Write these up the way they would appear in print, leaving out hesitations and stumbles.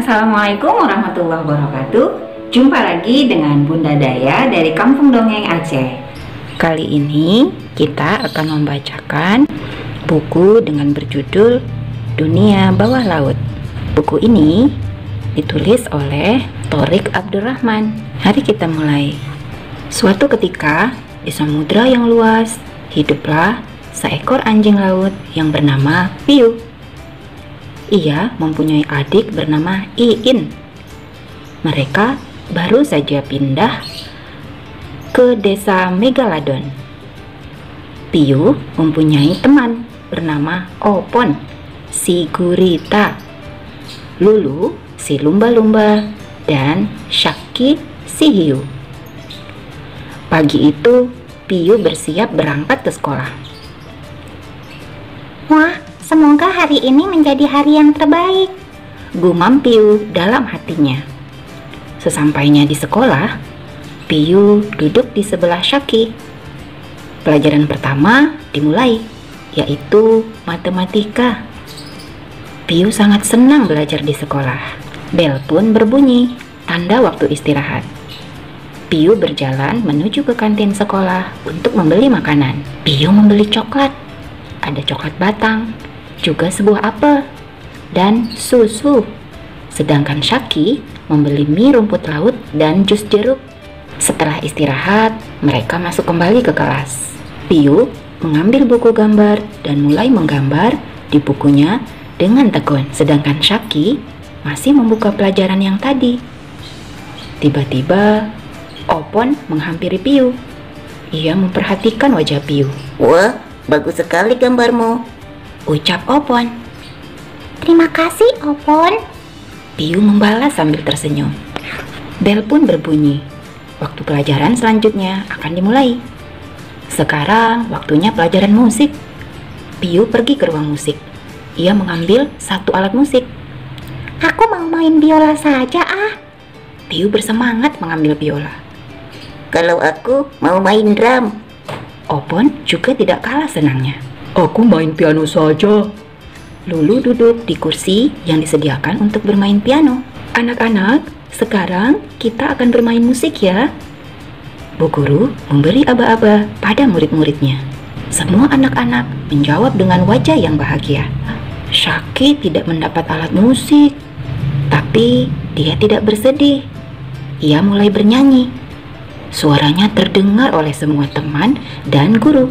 Assalamualaikum warahmatullahi wabarakatuh. Jumpa lagi dengan Bunda Daya dari Kampung Dongeng Aceh. Kali ini kita akan membacakan buku dengan berjudul Dunia Bawah Laut. Buku ini ditulis oleh Thorik Abdurrahman. Mari kita mulai. Suatu ketika di samudra yang luas hiduplah seekor anjing laut yang bernama Piu. Ia mempunyai adik bernama Iin. Mereka baru saja pindah ke desa Megalodon. Piu mempunyai teman bernama Opon, si gurita, Lulu, si lumba-lumba, dan Shaki, si hiu. Pagi itu, Piu bersiap berangkat ke sekolah. Wah, semoga hari ini menjadi hari yang terbaik, gumam Piu dalam hatinya. Sesampainya di sekolah, Piu duduk di sebelah Shaki. Pelajaran pertama dimulai, yaitu matematika. Piu sangat senang belajar di sekolah. Bel pun berbunyi, tanda waktu istirahat. Piu berjalan menuju ke kantin sekolah untuk membeli makanan. Piu membeli coklat. Ada coklat batang, juga sebuah apel, dan susu. Sedangkan Shaki membeli mie rumput laut dan jus jeruk. Setelah istirahat, mereka masuk kembali ke kelas. Piu mengambil buku gambar dan mulai menggambar di bukunya dengan tekun. Sedangkan Shaki masih membuka pelajaran yang tadi. Tiba-tiba, Opon menghampiri Piu. Ia memperhatikan wajah Piu. Wah, bagus sekali gambarmu, ucap Opon. Terima kasih, Opon. Piu membalas sambil tersenyum. Bel pun berbunyi. Waktu pelajaran selanjutnya akan dimulai. Sekarang waktunya pelajaran musik. Piu pergi ke ruang musik. Ia mengambil satu alat musik. Aku mau main biola saja, Piu bersemangat mengambil biola. Kalau aku mau main drum. Opon juga tidak kalah senangnya. Aku main piano saja. Lulu duduk di kursi yang disediakan untuk bermain piano. Anak-anak, sekarang kita akan bermain musik ya. Bu guru memberi aba-aba pada murid-muridnya. Semua anak-anak menjawab dengan wajah yang bahagia. Shaki tidak mendapat alat musik, tapi dia tidak bersedih. Ia mulai bernyanyi. Suaranya terdengar oleh semua teman dan guru.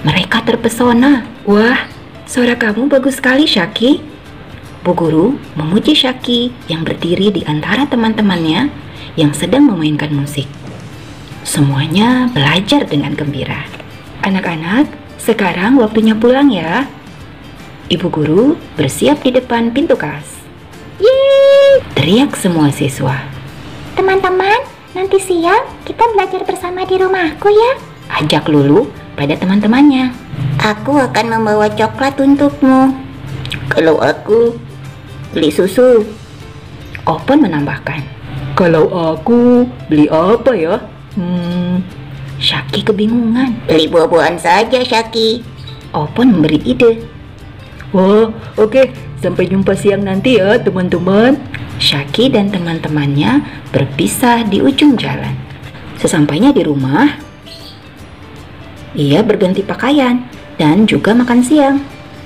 Mereka terpesona. Wah, suara kamu bagus sekali, Shaki. Bu guru memuji Shaki yang berdiri di antara teman-temannya yang sedang memainkan musik. Semuanya belajar dengan gembira. Anak-anak, sekarang waktunya pulang ya. Ibu guru bersiap di depan pintu kelas. Yeay! Teriak semua siswa. Teman-teman, nanti siang kita belajar bersama di rumahku ya, ajak Lulu pada teman-temannya. Aku akan membawa coklat untukmu. Kalau aku beli susu. Opon menambahkan. Kalau aku beli apa ya? Shaki kebingungan. Beli buah-buahan saja, Shaki. Opon memberi ide. Wah, oke. Sampai jumpa siang nanti ya, teman-teman. Shaki dan teman-temannya berpisah di ujung jalan. Sesampainya di rumah, ia berganti pakaian dan juga makan siang.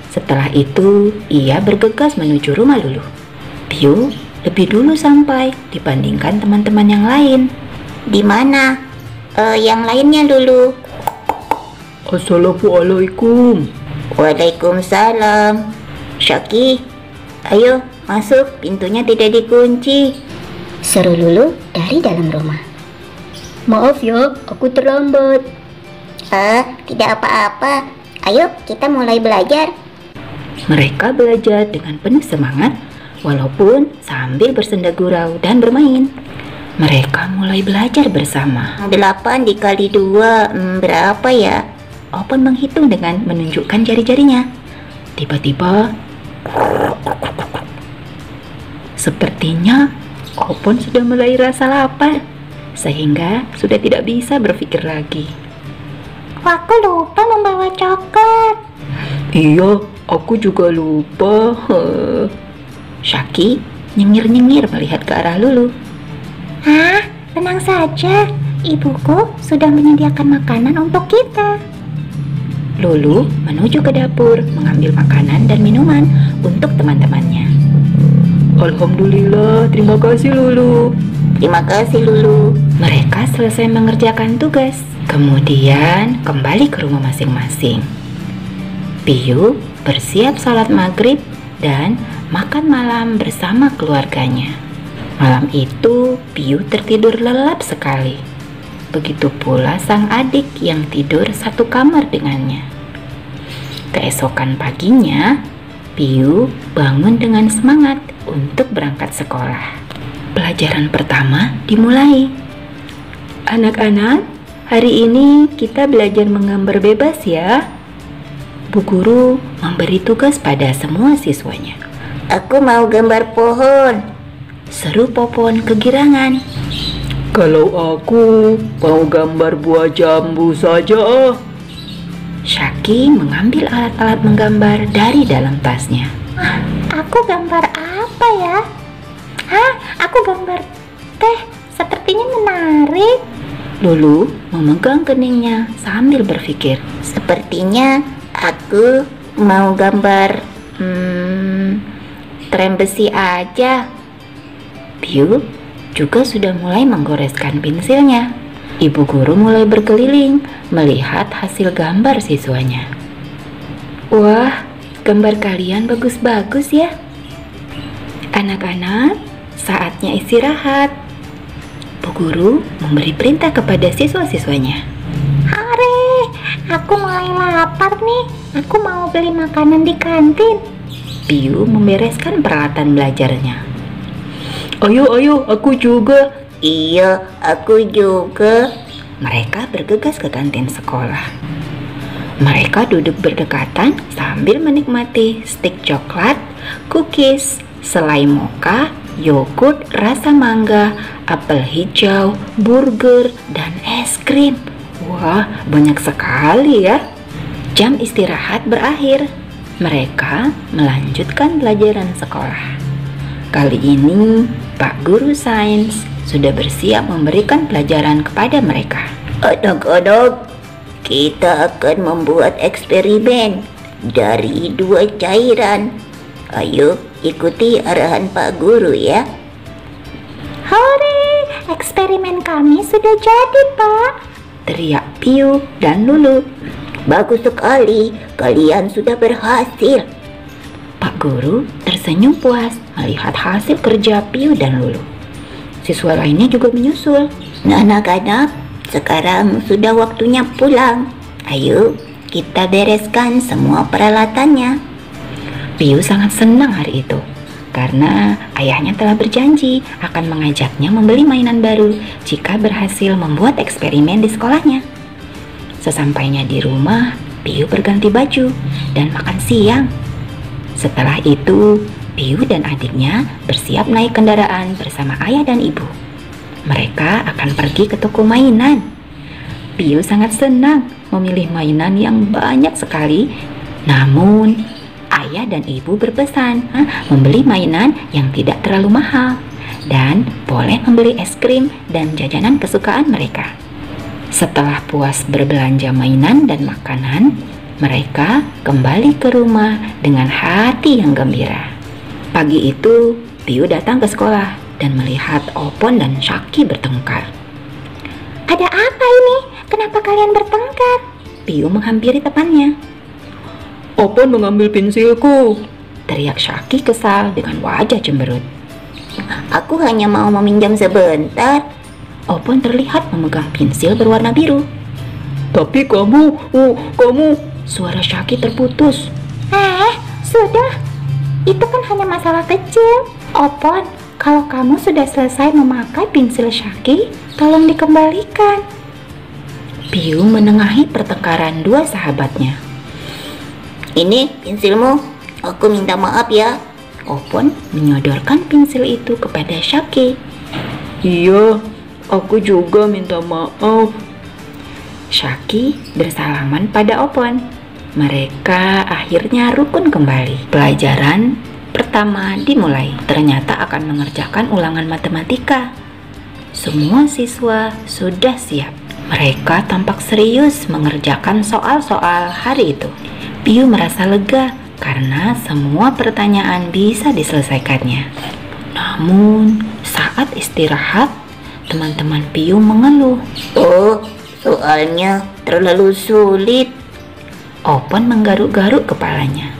Setelah itu, ia bergegas menuju rumah Lulu. Piu lebih dulu sampai dibandingkan teman-teman yang lain. Di mana? Yang lainnya dulu. Assalamualaikum. Waalaikumsalam. Shaki, ayo masuk, pintunya tidak dikunci, seru Lulu dari dalam rumah. Maaf ya, aku terlambat. Tidak apa-apa. Ayo kita mulai belajar. Mereka belajar dengan penuh semangat, walaupun sambil bersenda gurau dan bermain. Mereka mulai belajar bersama. 8 dikali 2, berapa ya? Opon menghitung dengan menunjukkan jari-jarinya. Tiba-tiba, sepertinya Opon sudah mulai rasa lapar, sehingga sudah tidak bisa berpikir lagi. Aku lupa membawa coklat. Iya, aku juga lupa. Shaki nyengir-nyengir melihat ke arah Lulu. Ah, tenang saja. Ibuku sudah menyediakan makanan untuk kita. Lulu menuju ke dapur mengambil makanan dan minuman untuk teman-temannya. Alhamdulillah, terima kasih Lulu. Terima kasih Lulu. Mereka selesai mengerjakan tugas, kemudian kembali ke rumah masing-masing. Piyu bersiap salat maghrib dan makan malam bersama keluarganya. Malam itu Piyu tertidur lelap sekali. Begitu pula sang adik yang tidur satu kamar dengannya. Keesokan paginya, Piyu bangun dengan semangat untuk berangkat sekolah. Pelajaran pertama dimulai. Anak-anak, hari ini kita belajar menggambar bebas ya. Bu guru memberi tugas pada semua siswanya. Aku mau gambar pohon. Seru Popon kegirangan. Kalau aku mau gambar buah jambu saja. Syaki mengambil alat-alat menggambar dari dalam tasnya. Aku gambar apa ya? Aku gambar teh. Sepertinya menarik. Lulu memegang keningnya sambil berpikir. Sepertinya aku mau gambar tram besi aja. Piyu juga sudah mulai menggoreskan pensilnya. Ibu guru mulai berkeliling melihat hasil gambar siswanya. Wah, gambar kalian bagus-bagus ya. Anak-anak, saatnya istirahat. Bu guru memberi perintah kepada siswa-siswanya. Hore, aku mulai lapar nih. Aku mau beli makanan di kantin. Piyu membereskan peralatan belajarnya. Ayo, aku juga. Iya, aku juga. Mereka bergegas ke kantin sekolah. Mereka duduk berdekatan sambil menikmati stik coklat, cookies, selai mocha, yogurt rasa mangga, apel hijau, burger, dan es krim. Wah, banyak sekali ya. Jam istirahat berakhir. Mereka melanjutkan pelajaran sekolah. Kali ini, Pak Guru Sains sudah bersiap memberikan pelajaran kepada mereka. Anak-anak, kita akan membuat eksperimen dari 2 cairan. Ayo ikuti arahan Pak Guru ya. Hore, eksperimen kami sudah jadi, Pak. Teriak Piyu dan Lulu. Bagus sekali, kalian sudah berhasil. Pak Guru tersenyum puas melihat hasil kerja Piyu dan Lulu. Siswa lainnya juga menyusul. Nah, anak-anak, sekarang sudah waktunya pulang. Ayo, kita bereskan semua peralatannya. Piyu sangat senang hari itu karena ayahnya telah berjanji akan mengajaknya membeli mainan baru jika berhasil membuat eksperimen di sekolahnya. Sesampainya di rumah, Piyu berganti baju dan makan siang. Setelah itu, Piyu dan adiknya bersiap naik kendaraan bersama ayah dan ibu. Mereka akan pergi ke toko mainan. Piyu sangat senang memilih mainan yang banyak sekali. Namun, ayah dan ibu berpesan membeli mainan yang tidak terlalu mahal dan boleh membeli es krim dan jajanan kesukaan mereka. Setelah puas berbelanja mainan dan makanan, mereka kembali ke rumah dengan hati yang gembira. Pagi itu, Piyu datang ke sekolah dan melihat Opon dan Syaki bertengkar. Ada apa ini? Kenapa kalian bertengkar? Piyu menghampiri temannya. Opon mengambil pensilku. Teriak Syaki kesal dengan wajah cemberut. Aku hanya mau meminjam sebentar. Opon terlihat memegang pensil berwarna biru. Tapi kamu. Suara Syaki terputus. Sudah. Itu kan hanya masalah kecil. Opon, kalau kamu sudah selesai memakai pensil Syaki, tolong dikembalikan. Piyu menengahi pertengkaran dua sahabatnya. Ini pensilmu, aku minta maaf ya. Opon menyodorkan pensil itu kepada Syaki. Iya, aku juga minta maaf. Syaki bersalaman pada Opon. Mereka akhirnya rukun kembali. Pelajaran pertama dimulai. Ternyata akan mengerjakan ulangan matematika. Semua siswa sudah siap. Mereka tampak serius mengerjakan soal-soal hari itu. Piyu merasa lega karena semua pertanyaan bisa diselesaikannya. Namun, saat istirahat, teman-teman Piyu mengeluh. Oh, soalnya terlalu sulit. Opon menggaruk-garuk kepalanya.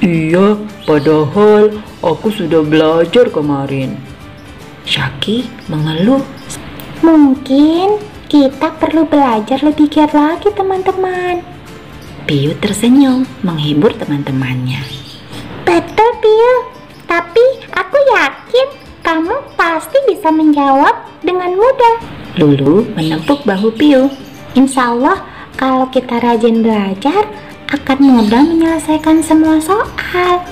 Iya, padahal aku sudah belajar kemarin. Syaki mengeluh. Mungkin kita perlu belajar lebih giat lagi, teman-teman. Piyu tersenyum menghibur teman-temannya. Betul, Piyu. Tapi aku yakin kamu pasti bisa menjawab dengan mudah. Lulu menepuk bahu Piyu. Insya Allah, kalau kita rajin belajar, akan mudah menyelesaikan semua soal.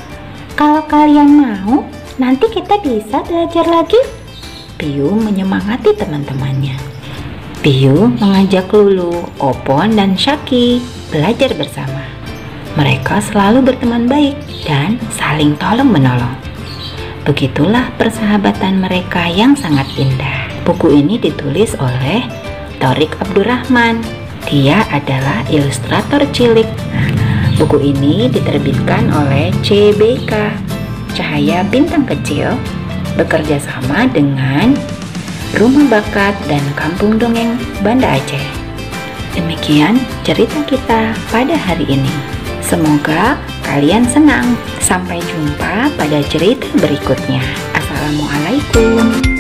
Kalau kalian mau, nanti kita bisa belajar lagi. Piyu menyemangati teman-temannya. Piyu mengajak Lulu, Opon, dan Syaki belajar bersama. Mereka selalu berteman baik dan saling tolong-menolong. Begitulah persahabatan mereka yang sangat indah. Buku ini ditulis oleh Thorik Abdurrahman. Dia adalah ilustrator cilik. Buku ini diterbitkan oleh CBK, Cahaya Bintang Kecil, bekerja sama dengan Rumah Bakat dan Kampung Dongeng Banda Aceh. Demikian cerita kita pada hari ini. Semoga kalian senang. Sampai jumpa pada cerita berikutnya. Assalamualaikum.